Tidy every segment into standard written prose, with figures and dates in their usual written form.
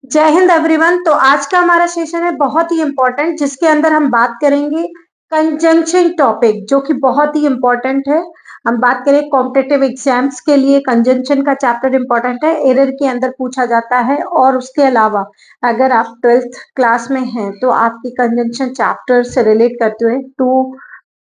जय हिंद एवरीवन। तो आज का हमारा सेशन है बहुत ही इंपॉर्टेंट, जिसके अंदर हम बात करेंगे कंजंक्शन टॉपिक, जो कि बहुत ही इंपॉर्टेंट है। हम बात करें कॉम्पिटिटिव एग्जाम्स के लिए कंजंक्शन का चैप्टर इंपॉर्टेंट है, एरर के अंदर पूछा जाता है। और उसके अलावा अगर आप 12th क्लास में हैं तो आपकी कंजंक्शन चैप्टर से रिलेट करते हुए 2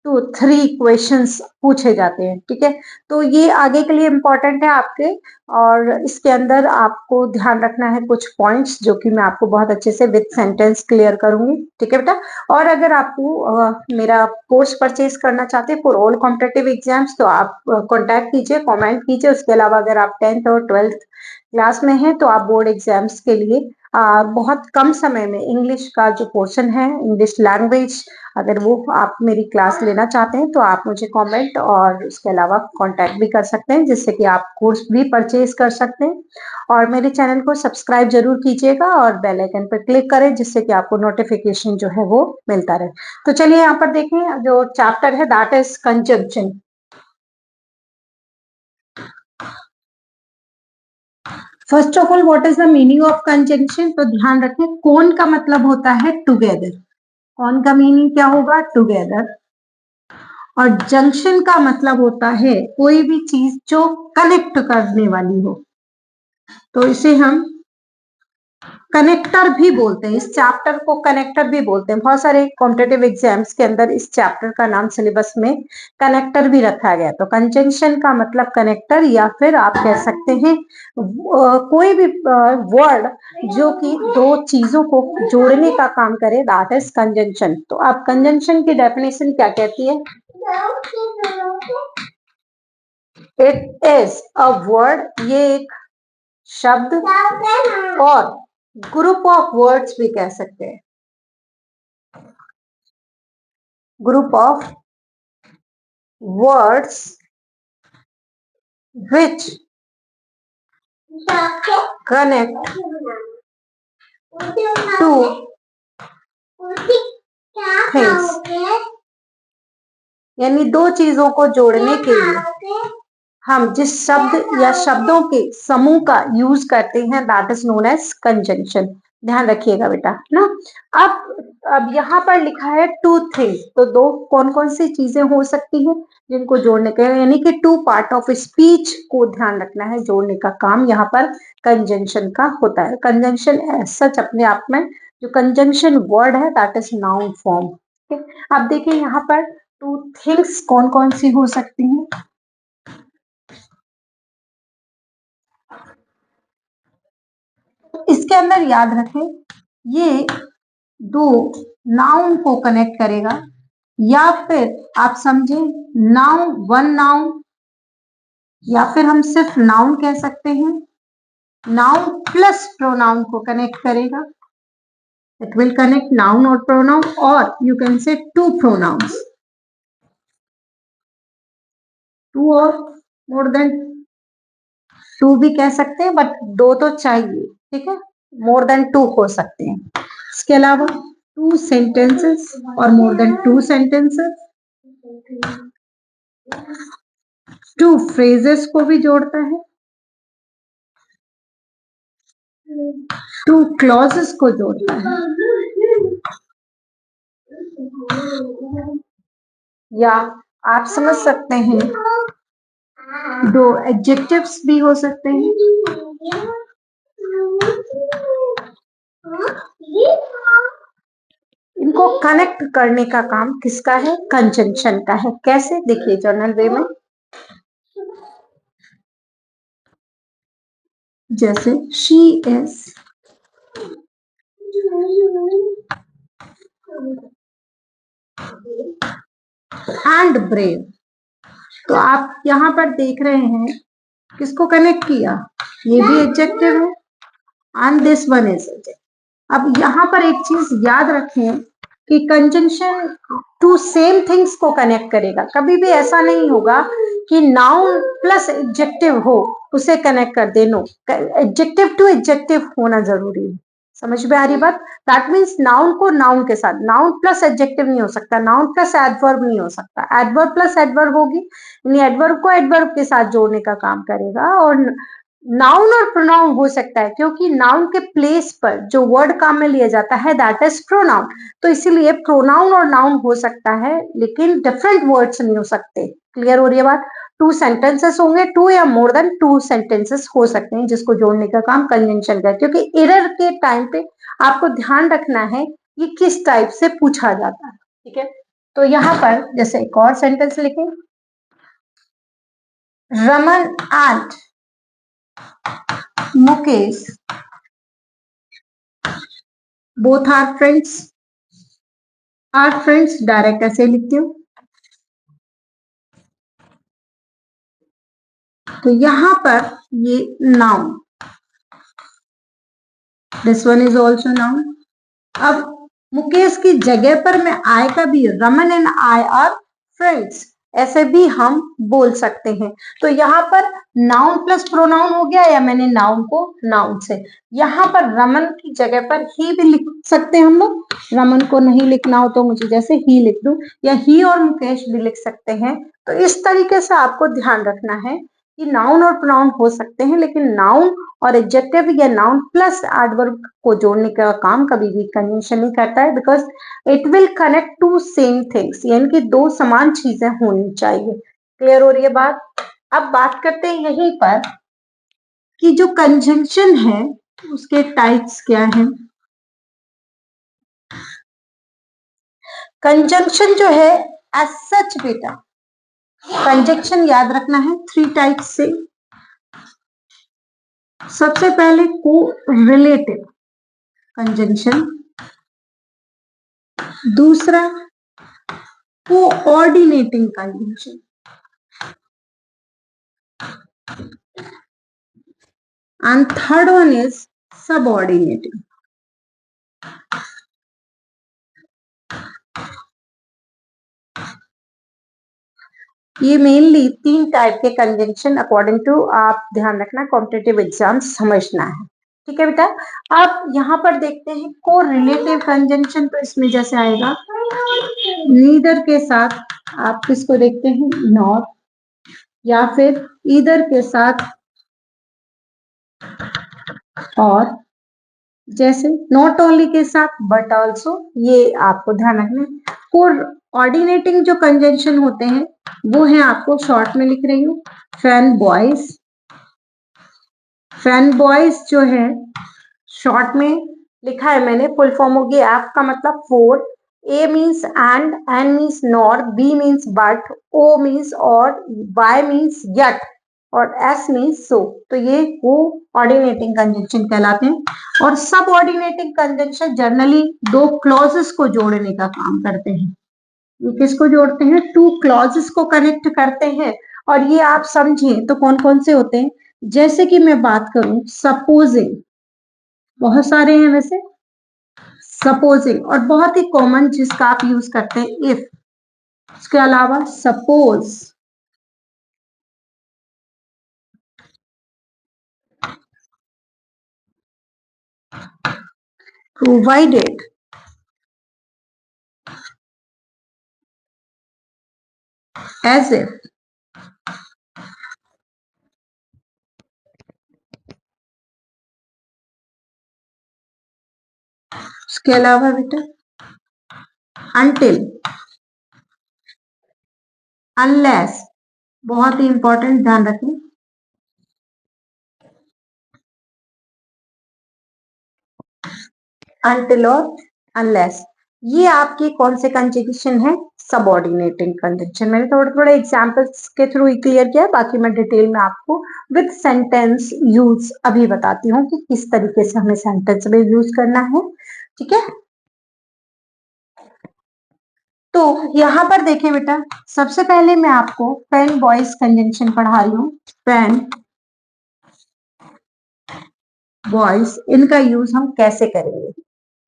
to 3 क्वेश्चंस पूछे जाते हैं। ठीक है, तो ये आगे के लिए इम्पोर्टेंट है आपके। और इसके अंदर आपको ध्यान रखना है कुछ पॉइंट्स, जो कि मैं आपको बहुत अच्छे से विद सेंटेंस क्लियर करूंगी। ठीक है बेटा। और अगर आपको मेरा कोर्स परचेज करना चाहते हैं फॉर ऑल कॉम्पिटिटिव एग्जाम्स, तो आप कॉन्टैक्ट कीजिए, कमेंट कीजिए। उसके अलावा अगर आप 10th और 12th क्लास में हैं तो आप बोर्ड एग्जाम्स के लिए बहुत कम समय में इंग्लिश का जो पोर्शन है, इंग्लिश लैंग्वेज, अगर वो आप मेरी क्लास लेना चाहते हैं तो आप मुझे कमेंट और उसके अलावा कांटेक्ट भी कर सकते हैं, जिससे कि आप कोर्स भी परचेज कर सकते हैं। और मेरे चैनल को सब्सक्राइब जरूर कीजिएगा और बेल आइकन पर क्लिक करें, जिससे कि आपको नोटिफिकेशन जो है वो मिलता रहे। तो चलिए यहाँ पर देखें, जो चैप्टर है that is conjunction. First of all, what is the meaning of conjunction? तो ध्यान रखें, कौन का मतलब होता है टुगेदर। कौन का मीनिंग क्या होगा? टुगेदर। और जंक्शन का मतलब होता है कोई भी चीज जो कनेक्ट करने वाली हो, तो इसे हम कनेक्टर भी बोलते हैं। इस चैप्टर को कनेक्टर भी बोलते हैं। बहुत सारे कॉम्पिटिटिव एग्जाम्स के अंदर इस चैप्टर का नाम सिलेबस में कनेक्टर भी रखा गया। तो कंजंक्शन का मतलब कनेक्टर, या फिर आप कह सकते हैं कोई भी वर्ड जो कि दो चीजों को जोड़ने का काम करे, दैट इज कंजंक्शन। तो आप कंजंक्शन की डेफिनेशन क्या कहती है? इट इज अ वर्ड, ये एक शब्द और ग्रुप ऑफ वर्ड्स भी कह सकते हैं। Group of words which connect two things, यानी दो चीजों को जोड़ने के लिए हम जिस शब्द या शब्दों के समूह का यूज करते हैं, that is known as conjunction. ध्यान रखिएगा बेटा ना। अब यहाँ पर लिखा है टू थिंग्स, तो दो कौन कौन सी चीजें हो सकती हैं जिनको जोड़ने के, यानी कि टू पार्ट ऑफ स्पीच को ध्यान रखना है। जोड़ने का काम यहाँ पर कंजंक्शन का होता है। कंजंक्शन सच अपने आप में जो कंजंक्शन वर्ड है दैट इज नाउन फॉर्म। अब देखिए यहाँ पर टू थिंग्स कौन कौन सी हो सकती हैं। इसके अंदर याद रखें, ये दो नाउन को कनेक्ट करेगा, या फिर आप समझे नाउन, वन नाउन, या फिर हम सिर्फ नाउन कह सकते हैं। नाउन प्लस प्रोनाउन को कनेक्ट करेगा। इट विल कनेक्ट नाउन और प्रोनाउन, और you can say two pronouns, two और मोर देन टू भी कह सकते हैं, बट दो तो चाहिए। ठीक है, मोर देन टू हो सकते हैं। इसके अलावा टू सेंटेंसेस और more than two sentences, two phrases को भी जोड़ता है, टू क्लॉजेस को जोड़ता है, या आप समझ सकते हैं दो एडजेक्टिव्स भी हो सकते हैं। इनको कनेक्ट करने का काम किसका है? कंजंक्शन का है। कैसे? देखिए जर्नल वे में, जैसे शी इज एंड ब्रेव। तो आप यहाँ पर देख रहे हैं किसको कनेक्ट किया? ये भी एडजेक्टिव है and this one is adjective. अब यहाँ पर एक चीज याद रखें कि कंजंक्शन टू सेम थिंग्स को कनेक्ट करेगा। कभी भी ऐसा नहीं होगा कि नाउन प्लस एडजेक्टिव हो उसे कनेक्ट कर दे। नो, एडजेक्टिव टू एडजेक्टिव होना जरूरी है। समझ में आ रही बात? दैट मीन्स नाउन को नाउन के साथ, नाउन प्लस एडजेक्टिव नहीं हो सकता, नाउन प्लस एडवर्ब नहीं हो सकता, एडवर्ब प्लस एडवर्ब होगी, यानी एडवर्ब को एडवर्ब के साथ जोड़ने का काम करेगा। और नाउन और प्रोनाउन हो सकता है, क्योंकि नाउन के प्लेस पर जो वर्ड काम में लिया जाता है दैट इज प्रोनाउन। तो इसीलिए प्रोनाउन और नाउन हो सकता है, लेकिन डिफरेंट वर्ड्स नहीं हो सकते। क्लियर हो रही है बात? टू सेंटेंसेस होंगे, टू या मोर देन टू सेंटेंसेस हो सकते हैं, जिसको जोड़ने का काम कंजंक्शन का है। क्योंकि एरर के टाइम पे आपको ध्यान रखना है ये किस टाइप से पूछा जाता है। ठीक है, तो यहाँ पर जैसे एक और सेंटेंस लिखें, Raman and Mukesh both are friends. Are friends direct ऐसे लिखती हूँ। तो यहां पर ये noun, this one is also noun. अब मुकेश की जगह पर मैं आई का भी, Raman and I are friends ऐसे भी हम बोल सकते हैं। तो यहाँ पर नाउन प्लस प्रोनाउन हो गया, या मैंने नाउन को नाउन से, यहाँ पर रमन की जगह पर ही भी लिख सकते हैं हम लोग। रमन को नहीं लिखना हो तो मुझे जैसे ही लिख दूं, या ही और मुकेश भी लिख सकते हैं। तो इस तरीके से आपको ध्यान रखना है कि नाउन और प्रोनाउन हो सकते हैं, लेकिन नाउन और एडजेक्टिव या नाउन प्लस एडवर्ब को जोड़ने का काम कभी भी कंजंक्शन नहीं करता है, because it will connect two same things, यानी कि दो समान चीजें होनी चाहिए। क्लियर हो रही है बात? अब बात करते हैं यहीं पर कि जो कंजंक्शन है उसके टाइप्स क्या हैं। कंजंक्शन जो है एज सच बेटा, कंजंक्शन याद रखना है थ्री टाइप्स से। सबसे पहले को रिलेटिव कंजंक्शन, दूसरा coordinating conjunction, and third one is subordinating. ये मेनली तीन टाइप के कंजंक्शन अकॉर्डिंग टू, आप ध्यान रखना, कॉम्पिटिटिव एग्जाम समझना है। ठीक है बेटा, अब यहाँ पर देखते हैं को रिलेटिव कंजंक्शन। तो इसमें जैसे आएगा नीदर के साथ आप किसको देखते हैं, नॉट, या फिर ईदर के साथ और, जैसे नॉट ओनली के साथ बट ऑल्सो, ये आपको ध्यान रखना है। कोऑर्डिनेटिंग जो कंजंक्शन होते हैं वो है, आपको शॉर्ट में लिख रही हूँ, फैन बॉयज। फैन बॉयज जो है शॉर्ट में लिखा है मैंने, फुल फॉर्म होगी एफ का मतलब for, A means and, N means nor, B means but, O means or, Y means yet, और एस मीन्स सो। तो ये कोऑर्डिनेटिंग कंजंक्शन कहलाते हैं। और सब ऑर्डिनेटिंग कंजंक्शन जनरली दो क्लॉजेस को जोड़ने का काम करते हैं। ये किसको जोड़ते हैं, टू क्लॉजेस को कनेक्ट करते हैं। और ये आप समझिए तो कौन कौन से होते हैं, जैसे कि मैं बात करूं सपोजिंग, बहुत सारे हैं वैसे, सपोजिंग, और बहुत ही कॉमन जिसका आप यूज करते हैं इफ। इसके अलावा सपोज, प्रोवाइडेड, एज इफ, इसके अलावा बेटा अनटिल, अनलेस, बहुत ही इंपॉर्टेंट, ध्यान रखें, अनटिल और अनलेस। ये आपके कौन से कंजंक्शन है, सबऑर्डिनेटिंग कंजंक्शन। मैंने थोड़े थोड़े एग्जांपल्स के थ्रू ही क्लियर किया, बाकी मैं डिटेल में आपको विद सेंटेंस यूज अभी बताती हूँ कि किस तरीके से हमें सेंटेंस में यूज करना है। ठीक है, तो यहाँ पर देखें बेटा, सबसे पहले मैं आपको पेन बॉयज कंजंक्शन पढ़ा रही हूँ। पेन बॉयज, इनका यूज हम कैसे करेंगे।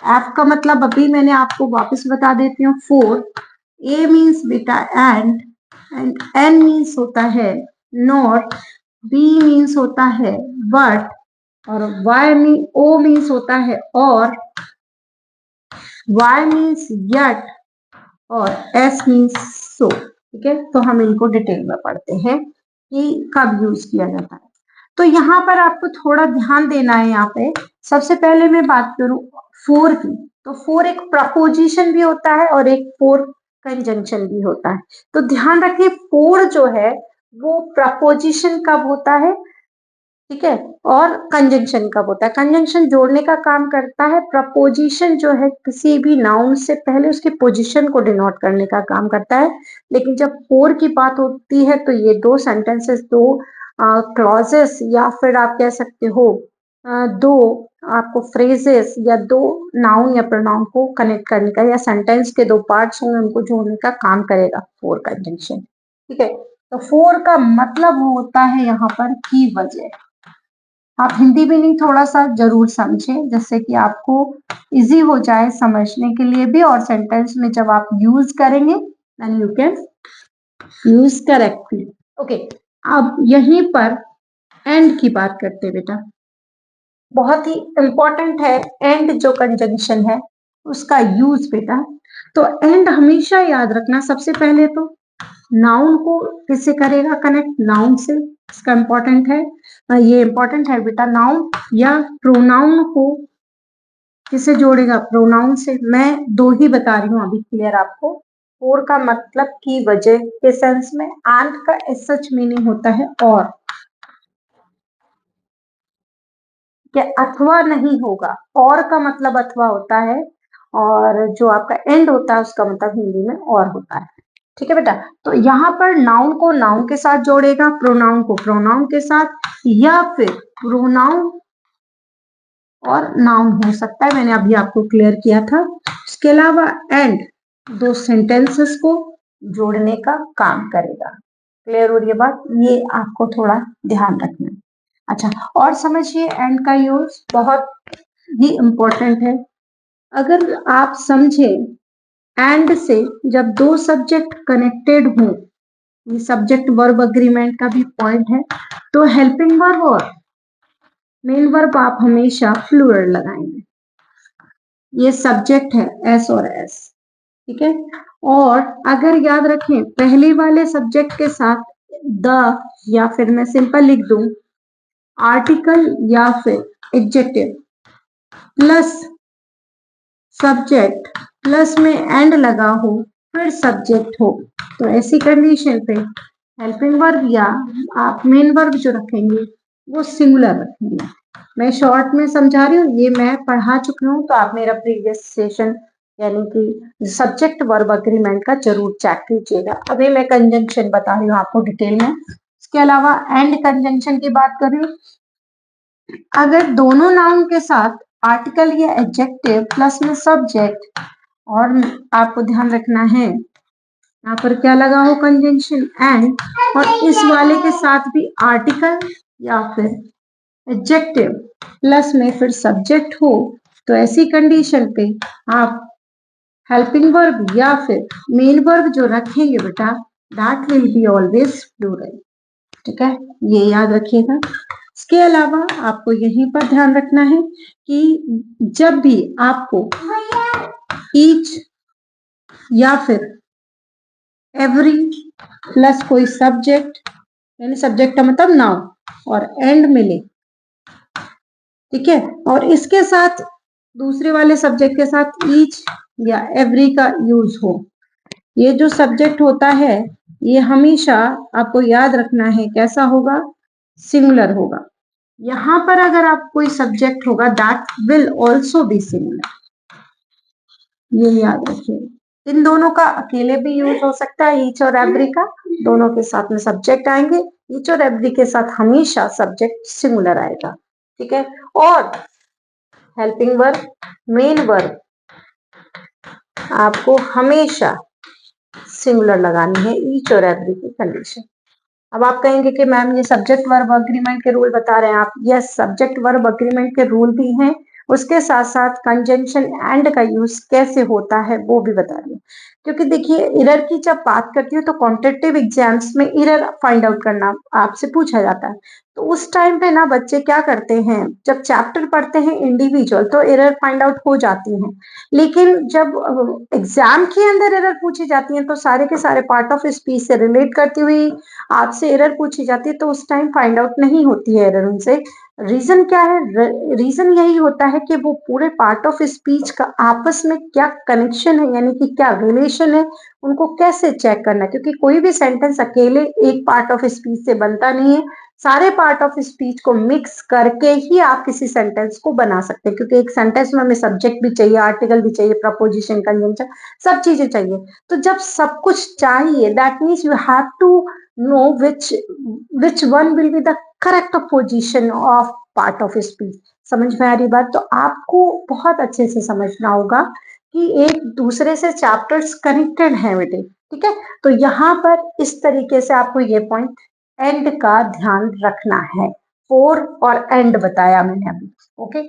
एफ का मतलब अभी मैंने आपको वापस बता देती हूँ, फोर, ए मीन्स बेटा एंड एन मीन्स होता है नॉट, बी मीन्स होता है बट, और वाई मीन, ओ मीन्स होता है और, वाई मीन्स यट, और एस मीन्स सो। ठीक है, तो हम इनको डिटेल में पढ़ते हैं कि कब यूज किया जाता है। तो यहाँ पर आपको थोड़ा ध्यान देना है। यहाँ पे सबसे पहले मैं बात करूं फोर की, तो फोर एक प्रपोजिशन भी होता है और एक फोर कंजंक्शन भी होता है। तो ध्यान रखिए फोर जो है वो प्रपोजिशन कब होता है, ठीक है, और कंजंक्शन कब होता है। कंजंक्शन जोड़ने का काम करता है, प्रपोजिशन जो है किसी भी नाउन से पहले उसकी पोजीशन को डिनोट करने का काम करता है। लेकिन जब फोर की बात होती है तो ये दो सेंटेंसेस, दो क्लॉजेस या फिर आप कह सकते हो दो आपको फ्रेजेस या दो नाउन या प्रोनाउन को कनेक्ट करने का, या सेंटेंस के दो पार्ट्स होंगे उनको जोड़ने का काम करेगा फोर कंजंक्शन, ठीक है। तो फोर का मतलब होता है यहाँ पर की वजह। आप हिंदी मीनिंग थोड़ा सा जरूर समझें जिससे कि आपको इजी हो जाए समझने के लिए भी, और सेंटेंस में जब आप यूज करेंगे then you can use correctly. Okay, अब यहीं पर एंड की बात करते हैं बेटा। बहुत ही इंपॉर्टेंट है एंड जो कंजंक्शन है उसका यूज बेटा। तो एंड हमेशा याद रखना, सबसे पहले तो नाउन को किससे करेगा कनेक्ट, नाउन से, इसका इंपॉर्टेंट है, ये इंपॉर्टेंट है बेटा। नाउन या प्रोनाउन को किससे जोड़ेगा, प्रोनाउन से। मैं दो ही बता रही हूँ अभी क्लियर आपको। फोर का मतलब की वजह के सेंस में, एंड का सच मीनिंग होता है और, क्या अथवा नहीं होगा, और का मतलब अथवा होता है, और जो आपका एंड होता है उसका मतलब हिंदी में और होता है, ठीक है बेटा। तो यहाँ पर नाउन को नाउन के साथ जोड़ेगा, प्रोनाउन को प्रोनाउन के साथ, या फिर प्रोनाउन और नाउन हो सकता है, मैंने अभी आपको क्लियर किया था। इसके अलावा एंड दो सेंटेंसेस को जोड़ने का काम करेगा। क्लियर हो रही है बात, ये आपको थोड़ा ध्यान रखना है। अच्छा, और समझिए एंड का यूज बहुत ही इंपॉर्टेंट है। अगर आप समझे एंड से जब दो सब्जेक्ट कनेक्टेड हो, ये सब्जेक्ट वर्ब अग्रीमेंट का भी पॉइंट है, तो हेल्पिंग वर्ब और मेन वर्ब आप हमेशा फ्लूरल लगाएंगे। ये सब्जेक्ट है एस और एस, ठीक है। और अगर याद रखें पहले वाले सब्जेक्ट के साथ द, या फिर मैं सिंपल लिख दूं आर्टिकल या फिर एडजेक्टिव प्लस सब्जेक्ट प्लस में एंड लगा हो फिर सब्जेक्ट हो, तो ऐसी कंडीशन पे हेल्पिंग वर्ब या आप मेन वर्ब जो रखेंगे वो सिंगुलर रखेंगे। मैं शॉर्ट में समझा रही हूँ, ये मैं पढ़ा चुकी हूँ, तो आप मेरा प्रीवियस सेशन यानी कि सब्जेक्ट वर्ब अग्रीमेंट का जरूर चेक कीजिएगा। अभी मैं कंजंक्शन बता रही हूँ आपको डिटेल में। इसके अलावा एंड कंजंक्शन की बात करें, अगर दोनों नाउन के साथ आर्टिकल या एडजेक्टिव प्लस में सब्जेक्ट, और आपको ध्यान रखना है यहाँ पर क्या लगा हो कंजंक्शन एंड, और इस वाले के साथ भी आर्टिकल या फिर एडजेक्टिव प्लस में फिर सब्जेक्ट हो, तो ऐसी कंडीशन पे आप हेल्पिंग वर्ब या फिर मेन वर्ब जो रखेंगे बेटा that will be always plural, ठीक है, ये याद रखिएगा। इसके अलावा आपको यहीं पर ध्यान रखना है कि जब भी आपको ईच या फिर एवरी प्लस कोई सब्जेक्ट, यानी सब्जेक्ट का मतलब नाउन और एंड मिले, ठीक है, और इसके साथ दूसरे वाले सब्जेक्ट के साथ ईच या एवरी का यूज हो, ये जो सब्जेक्ट होता है ये हमेशा आपको याद रखना है कैसा होगा, सिंगुलर होगा। यहां पर अगर आप कोई सब्जेक्ट होगा that will also be singular, ये याद रखिए। इन दोनों का अकेले भी यूज हो सकता है, ईच और एवरी का, दोनों के साथ में सब्जेक्ट आएंगे, ईच और एवरी के साथ हमेशा सब्जेक्ट सिंगुलर आएगा, ठीक है। और हेल्पिंग वर्ब मेन वर्ब आपको हमेशा सिंगुलर लगानी है ईच और एवरी की कंडीशन। अब आप कहेंगे कि मैम ये सब्जेक्ट वर्ब अग्रीमेंट के रूल बता रहे हैं आप, यस सब्जेक्ट वर्ब अग्रीमेंट के रूल भी हैं उसके साथ-साथ कंजंक्शन एंड का यूज़ कैसे होता है वो भी बता रही हूँ। क्योंकि देखिए एरर की जब बात करती हूँ तो कॉम्पिटिटिव एग्ज़ाम्स में एरर फाइंड आउट करना आपसे पूछा जाता है। तो उस टाइम पे ना बच्चे क्या करते हैं, जब चैप्टर पढ़ते हैं इंडिविजुअल तो एरर फाइंड आउट हो जाती हैं। लेकिन जब एग्ज़ाम के अंदर एरर पूछी जाती हैं तो सारे के सारे पार्ट ऑफ स्पीच से रिलेट करती हुई आपसे एरर पूछी जाती है तो उस टाइम फाइंड आउट नहीं होती है एरर उनसे। रीज़न क्या है? रीज़न यही होता है कि वो पूरे पार्ट ऑफ स्पीच का आपस में क्या कनेक्शन है यानी कि क्या रिलेशन है, उनको कैसे चेक करना है क्योंकि कोई भी सेंटेंस अकेले एक पार्ट ऑफ स्पीच से बनता नहीं है। सारे पार्ट ऑफ स्पीच को मिक्स करके ही आप किसी सेंटेंस को बना सकते हैं क्योंकि एक सेंटेंस में हमें सब्जेक्ट भी चाहिए, आर्टिकल भी चाहिए, प्रपोजिशन, कंजंक्शन सब चीज़ें चाहिए। तो जब सब कुछ चाहिए that means you have to know which one will be the correct position of part of speech. समझ में आ रही बात? तो आपको बहुत अच्छे से समझना होगा कि एक दूसरे से चैप्टर्स कनेक्टेड हैं बेटे, ठीक है? तो यहाँ पर इस तरीके से आपको ये पॉइंट एंड का ध्यान रखना है। फोर और एंड बताया मैंने अभी, ओके।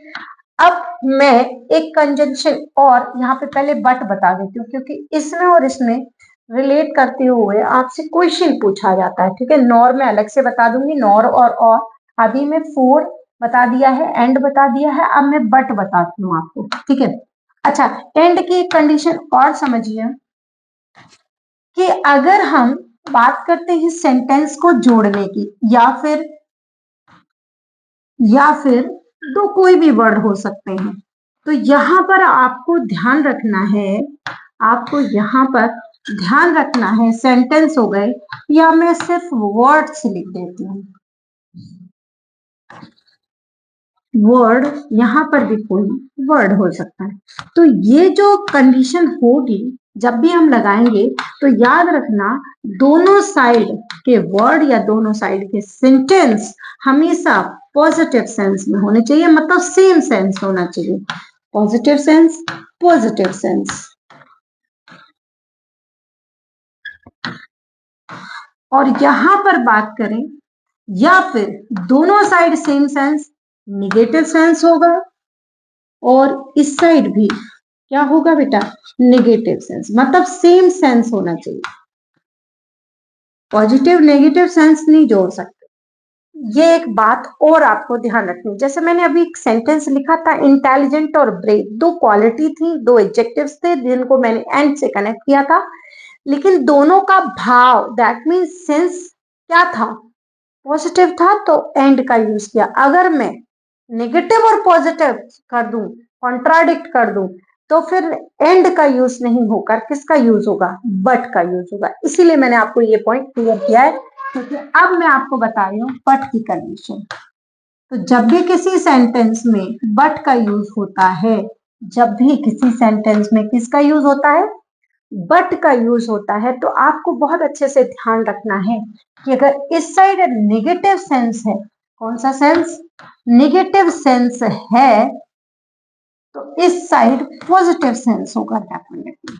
अब मैं एक कंजंक्शन और यहाँ पे पहले बट बता देती हूँ क्योंकि इसमें और इसमें रिलेट करते हुए आपसे क्वेश्चन पूछा जाता है, ठीक है। नॉर में अलग से बता दूंगी, नॉर और अभी मैं फोर बता दिया है, एंड बता दिया है, अब मैं बट बताती हूँ आपको, ठीक है। अच्छा, एंड की एक कंडीशन और समझिए कि अगर हम बात करते हैं सेंटेंस को जोड़ने की या फिर दो कोई भी वर्ड हो सकते हैं तो यहां पर आपको ध्यान रखना है, आपको यहां पर ध्यान रखना है सेंटेंस हो गए या मैं सिर्फ वर्ड्स लिख देती हूँ, वर्ड यहां पर भी कोई वर्ड हो सकता है। तो ये जो कंडीशन होगी जब भी हम लगाएंगे तो याद रखना दोनों साइड के वर्ड या दोनों साइड के सेंटेंस हमेशा पॉजिटिव सेंस में होने चाहिए, मतलब सेम सेंस होना चाहिए। Positive sense, positive sense. और यहां पर बात करें या फिर दोनों side same sense, negative sense होगा और इस साइड भी क्या होगा बेटा, नेगेटिव सेंस, मतलब सेम सेंस होना चाहिए। पॉजिटिव नेगेटिव सेंस नहीं जोड़ सकते। ये एक बात और आपको ध्यान रखनी, जैसे मैंने अभी एक सेंटेंस लिखा था इंटेलिजेंट और ब्रेव, दो क्वालिटी थी, दो एडजेक्टिव्स थे जिनको मैंने एंड से कनेक्ट किया था, लेकिन दोनों का भाव दैट मीन्स सेंस क्या था, पॉजिटिव था तो एंड का यूज किया। अगर मैं नेगेटिव और पॉजिटिव कर दूं, कॉन्ट्राडिक्ट कर दूं, तो फिर एंड का यूज नहीं होकर किसका यूज होगा, बट का यूज होगा। इसीलिए मैंने आपको ये पॉइंट क्लियर किया है क्योंकि अब मैं आपको बता रही हूँ बट की कंडीशन। तो जब भी किसी सेंटेंस में बट का यूज होता है, जब भी किसी सेंटेंस में किसका यूज होता है, बट का यूज होता है, तो आपको बहुत अच्छे से ध्यान रखना है कि अगर इस साइड नेगेटिव सेंस है, कौन सा सेंस, नेगेटिव सेंस है, तो इस साइड पॉजिटिव सेंस होगा डेफिनेटली,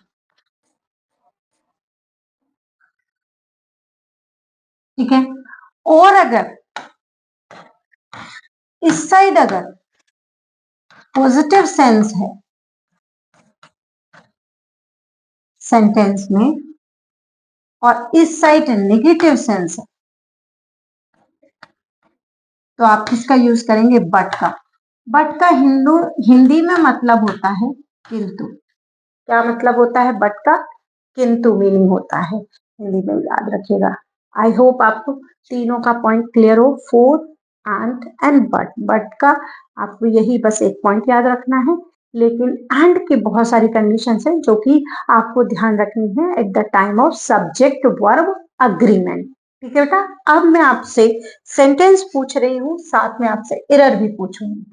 ठीक है। और अगर इस साइड अगर पॉजिटिव सेंस है सेंटेंस में और इस साइड नेगेटिव सेंस है, तो आप किसका यूज करेंगे, बट का। बट का हिंदी में मतलब होता है किंतु। क्या मतलब होता है बट का, किंतु मीनिंग होता है हिंदी में, याद रखिएगा। आई होप आपको तीनों का पॉइंट क्लियर हो, फोर एंड बट। बट का आपको यही बस एक पॉइंट याद रखना है, लेकिन एंड की बहुत सारी कंडीशंस हैं जो कि आपको ध्यान रखनी है at the time of subject verb agreement, ठीक है बेटा। अब मैं आपसे सेंटेंस पूछ रही हूँ, साथ में आपसे एरर भी पूछूंगी।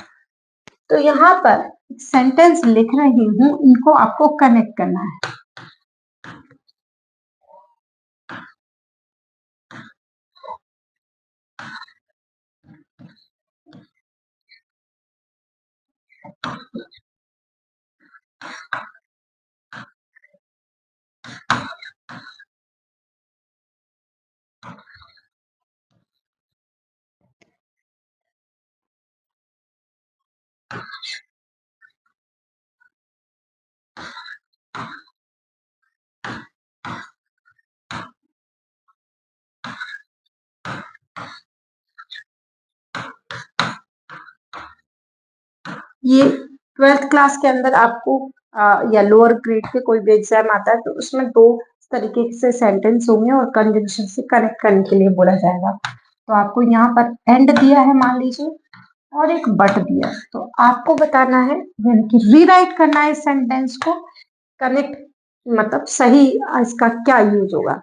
तो यहाँ पर सेंटेंस लिख रही हूँ, इनको आपको कनेक्ट करना है। ये 12th क्लास के अंदर आपको या लोअर ग्रेड के कोई भी एग्जाम आता है तो उसमें दो तरीके से सेंटेंस होंगे और कंजंक्शन से कनेक्ट करने के लिए बोला जाएगा। तो आपको यहाँ पर एंड दिया है मान लीजिए और एक बट दिया है, तो आपको बताना है यानी कि रीराइट करना है इस सेंटेंस को कनेक्ट, मतलब सही इसका क्या यूज होगा।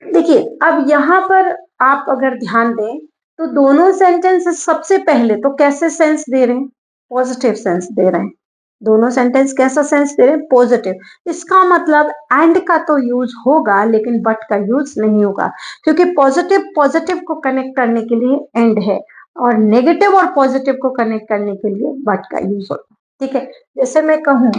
देखिए अब यहाँ पर आप अगर ध्यान दें तो दोनों सेंटेंस सबसे पहले तो कैसे सेंस दे रहे हैं, पॉजिटिव सेंस दे रहे हैं। दोनों सेंटेंस कैसा सेंस दे रहे हैं, पॉजिटिव। इसका मतलब एंड का तो यूज होगा लेकिन बट का यूज नहीं होगा, क्योंकि पॉजिटिव पॉजिटिव को कनेक्ट करने के लिए एंड है और नेगेटिव और पॉजिटिव को कनेक्ट करने के लिए बट का यूज होगा। ठीक है, जैसे मैं कहूं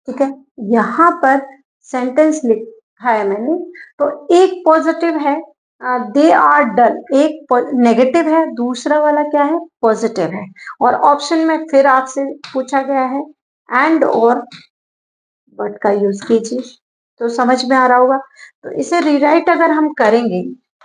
ठीक है, यहाँ पर सेंटेंस लिखा है मैंने, तो एक पॉजिटिव है दे आर डल, एक नेगेटिव है, दूसरा वाला क्या है, पॉजिटिव है। और ऑप्शन में फिर आपसे पूछा गया है एंड और बट का यूज कीजिए, तो समझ में आ रहा होगा। तो इसे रीराइट अगर हम करेंगे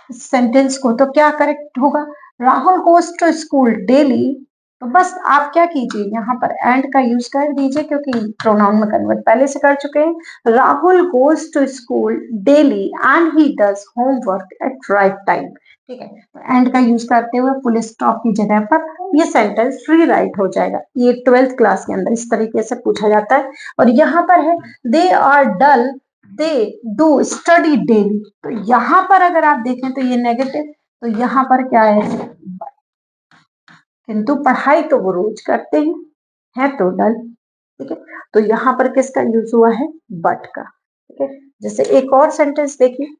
इस सेंटेंस को तो क्या करेक्ट होगा, Rahul goes to school daily. तो बस आप क्या कीजिए यहाँ पर एंड का यूज कर दीजिए, क्योंकि प्रोनाउन में कन्वर्ट पहले से कर चुके हैं। Rahul goes to school daily and he does homework at right time. ठीक है, तो एंड का यूज करते हुए फुल स्टॉप की जगह पर ये सेंटेंस रीराइट हो जाएगा। ये 12th क्लास के अंदर इस तरीके से पूछा जाता है। और यहाँ पर है they are dull, they do study daily. तो यहाँ पर अगर आप देखें तो ये नेगेटिव, तो यहाँ पर क्या है, किंतु पढ़ाई तो वो रोज करते हैं, है तो डल। ठीक है, तो यहाँ पर किसका यूज हुआ है, बट का। ठीक है, जैसे एक और सेंटेंस देखिए,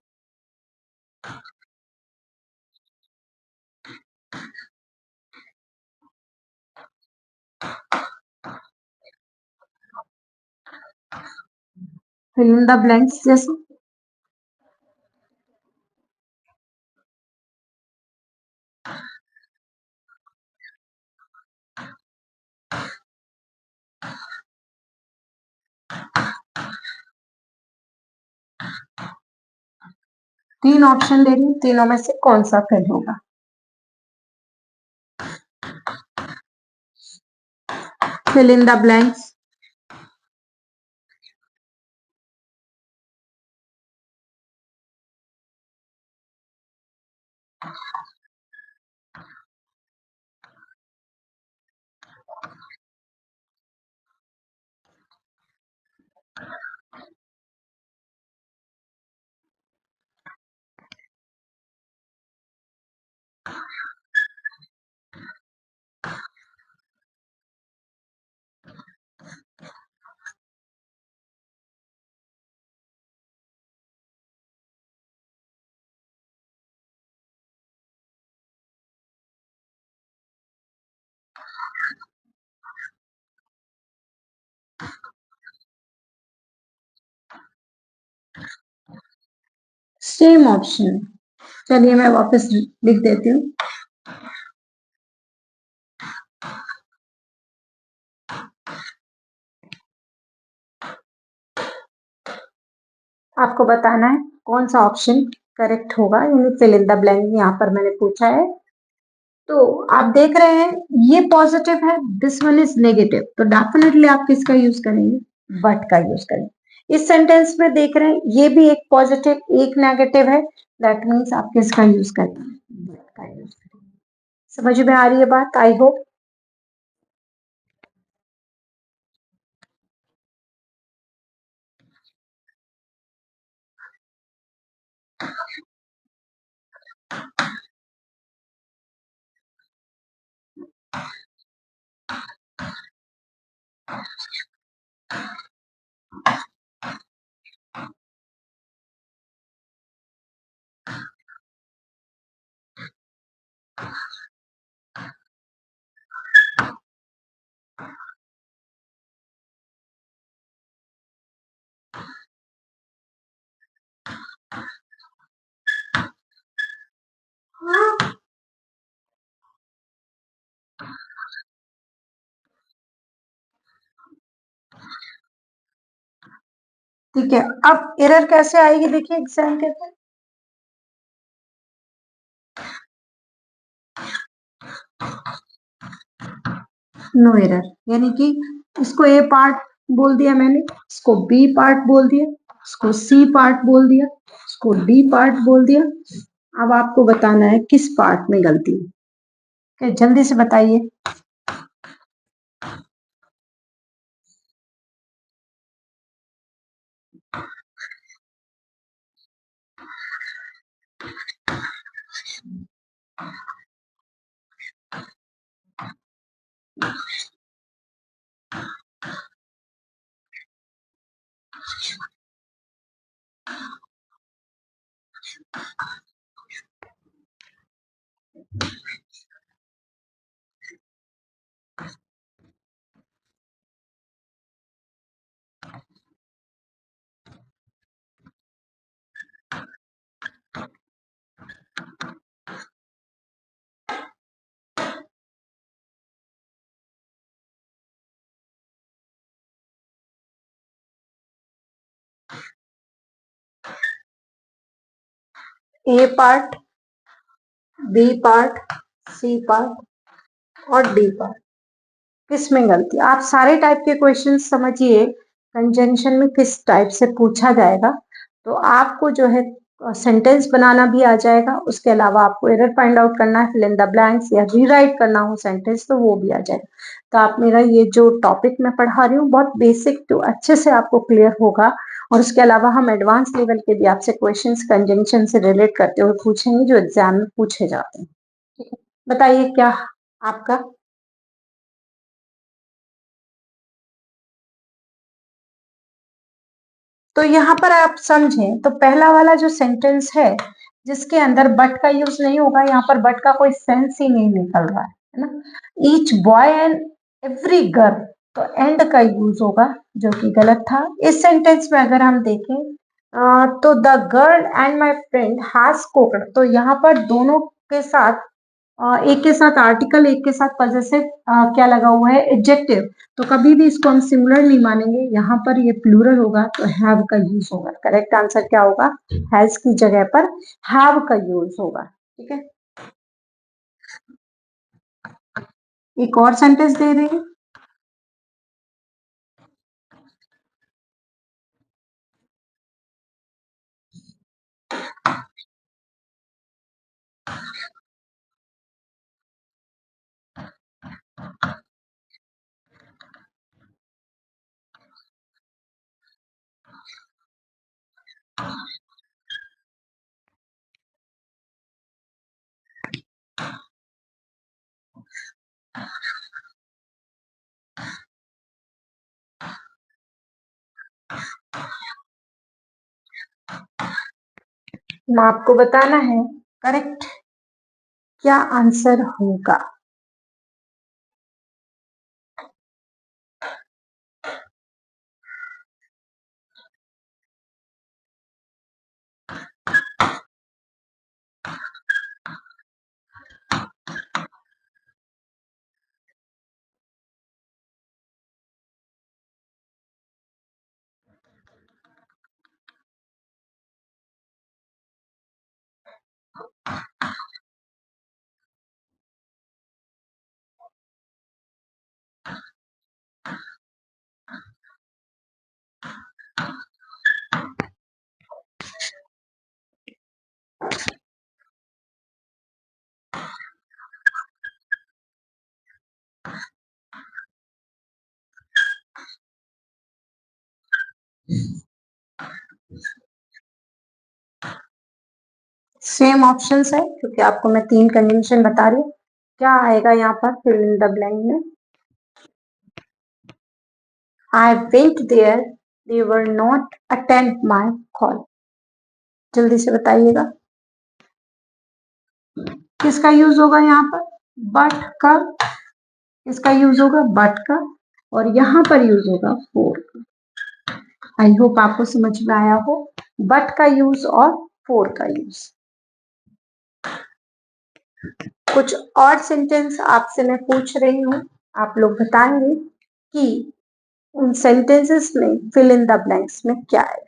फिल इन द ब्लैंक्स जैसे। 3 ऑप्शन दे रही हूँ, तीनों में से कौन सा फिल होगा। Fill in the blanks. Same option, चलिए मैं वापस लिख देती हूँ। आपको बताना है कौन सा ऑप्शन करेक्ट होगा, यानी फिल इन द ब्लैंक यहाँ पर मैंने पूछा है। तो आप देख रहे हैं ये पॉजिटिव है, दिस वन इज नेगेटिव, तो डेफिनेटली आप किसका यूज करेंगे, बट का यूज करेंगे। इस सेंटेंस में देख रहे हैं ये भी एक पॉजिटिव एक नेगेटिव है, दैट मीन्स आप किसका यूज करेंगे, बट का यूज करेंगे। समझ में आ रही है बात, आई होप। ठीक है, अब एरर कैसे आएगी देखिए एग्जाम के अंदर। नो एरर, यानी कि इसको ए पार्ट बोल दिया मैंने, इसको बी पार्ट बोल दिया, इसको सी पार्ट बोल दिया, इसको डी पार्ट बोल दिया। अब आपको बताना है किस पार्ट में गलती है। okay, जल्दी से बताइए। A part, B part, C part और डी पार्ट, किसमें गलती। आप सारे टाइप के क्वेश्चन समझिए कंजंक्शन में किस टाइप से पूछा जाएगा, तो आपको जो है सेंटेंस बनाना भी आ जाएगा। उसके अलावा आपको एरर फाइंड आउट करना है, फिल इन द ब्लैंक्स या रीराइट करना हो सेंटेंस, तो वो भी आ जाएगा। तो आप मेरा ये जो टॉपिक मैं पढ़ा रही हूँ बहुत बेसिक टू अच्छे से आपको क्लियर होगा। और उसके अलावा हम एडवांस लेवल के भी आपसे क्वेश्चंस कंजंक्शन से रिलेट करते हुए पूछेंगे जो एग्जाम में पूछे जाते हैं। ठीक है, बताइए क्या आपका। तो यहाँ पर आप समझें तो पहला वाला जो सेंटेंस है जिसके अंदर बट का यूज नहीं होगा, यहाँ पर बट का कोई सेंस ही नहीं निकल रहा है ना। Each boy and every girl, तो एंड का यूज होगा जो कि गलत था। इस सेंटेंस में अगर हम देखें तो the girl and my friend has cooked, तो यहाँ पर दोनों के साथ एक के साथ आर्टिकल, एक के साथ पजेसिव क्या लगा हुआ है, एडजेक्टिव। तो कभी भी इसको हम सिंगुलर नहीं मानेंगे, यहाँ पर ये प्लूरल होगा तो हैव का यूज होगा। करेक्ट आंसर क्या होगा, हैज की जगह पर हैव का यूज होगा। ठीक है, एक और सेंटेंस दे रही हूँ। आपको बताना है करेक्ट क्या आंसर होगा। सेम ऑप्शन है क्योंकि आपको मैं 3 कंडीशन बता रही हूँ। क्या आएगा यहाँ पर फिल इन द ब्लैंक में, I went there they were not attend my call. जल्दी से बताइएगा किसका यूज होगा यहाँ पर, बट का। इसका यूज होगा बट का और यहाँ पर यूज होगा फोर का। आई होप आपको समझ में आया हो। बट का यूज और फोर का यूज। कुछ और सेंटेंस आपसे मैं पूछ रही हूँ, आप लोग बताएंगे कि उन सेंटेंसेस में फिल इन द ब्लैंक्स में क्या है।